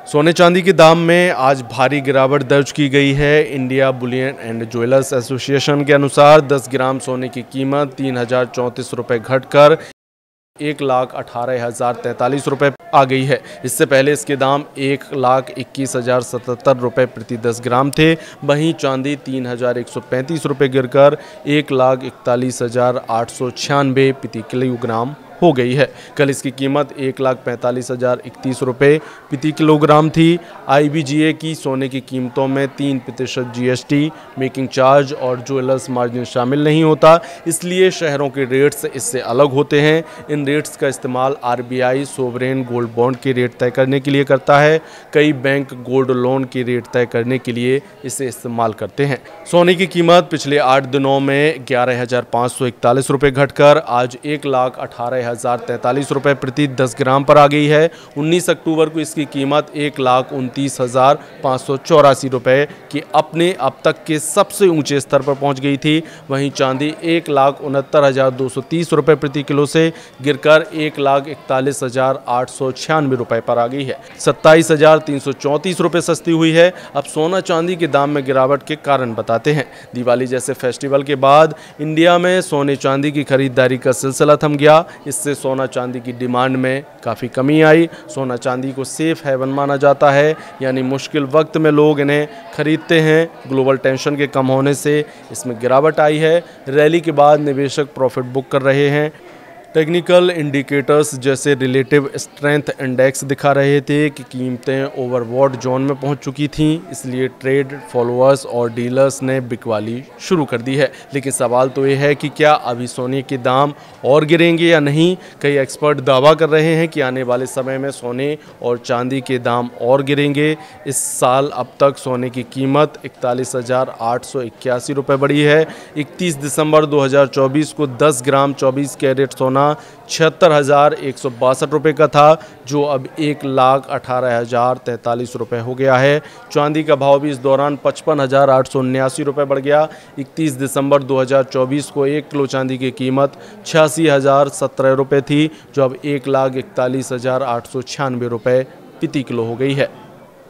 सोने चांदी के दाम में आज भारी गिरावट दर्ज की गई है। India Boolean and jewellers association के अनुसार 10 ग्राम सोने की कीमत 3,034 रुपये घटकर 1,18,043 रुपये आ गई है। इससे पहले इसके दाम 1,21,077 रुपये प्रति 10 ग्राम थे। वहीं चांदी 3,135 रुपये गिरकर 1,41,896 प्रति किलोग्राम हो गई है। कल इसकी कीमत 1,45,031 रुपये प्रति किलोग्राम थी। IBGA की सोने की कीमतों में 3% GST, मेकिंग चार्ज और ज्वेलर्स मार्जिन शामिल नहीं होता, इसलिए शहरों के रेट्स इससे अलग होते हैं। इन रेट्स का इस्तेमाल RBI सोवरेन गोल्ड बॉन्ड के रेट तय करने के लिए करता है। कई बैंक गोल्ड लोन के रेट तय करने के लिए इसे इस्तेमाल करते हैं। सोने की कीमत पिछले 8 दिनों में 11,541 रुपये घटकर आज 1,18,043 रुपये प्रति 10 ग्राम पर आ गई है। 19 अक्टूबर को इसकी कीमत 1,29,584 रुपये की अपने अब तक के सबसे ऊंचे स्तर पर पहुंच गई थी। वहीं चांदी 1,69,230 रुपये प्रति किलो से गिरकर 1,41,896 रुपये पर आ गई है। 27,334 रुपये सस्ती हुई है। अब सोना चांदी के दाम में गिरावट के कारण बताते हैं। दिवाली जैसे फेस्टिवल के बाद इंडिया में सोने चांदी की खरीदारी का सिलसिला थम गया। इससे सोना चांदी की डिमांड में काफ़ी कमी आई। सोना चांदी को सेफ हेवन माना जाता है, यानी मुश्किल वक्त में लोग इन्हें खरीदते हैं। ग्लोबल टेंशन के कम होने से इसमें गिरावट आई है। रैली के बाद निवेशक प्रॉफिट बुक कर रहे हैं। टेक्निकल इंडिकेटर्स जैसे रिलेटिव स्ट्रेंथ इंडेक्स दिखा रहे थे कि कीमतें ओवरबॉट जोन में पहुंच चुकी थीं, इसलिए ट्रेड फॉलोअर्स और डीलर्स ने बिकवाली शुरू कर दी है। लेकिन सवाल तो ये है कि क्या अभी सोने के दाम और गिरेंगे या नहीं। कई एक्सपर्ट दावा कर रहे हैं कि आने वाले समय में सोने और चांदी के दाम और गिरेंगे। इस साल अब तक सोने की कीमत 41,881 रुपये बढ़ी है। 31 दिसंबर 2024 को 10 ग्राम 24 कैरेट सोना 76,162 रुपये का था, जो अब 1,18,043 रुपये हो गया है। चांदी का भाव भी इस दौरान 55,879 रुपये बढ़ गया। 31 दिसंबर 2024 को 1 किलो चांदी की कीमत 86,017 रुपये थी, जो अब 1,41,896 रुपये प्रति किलो हो गई है।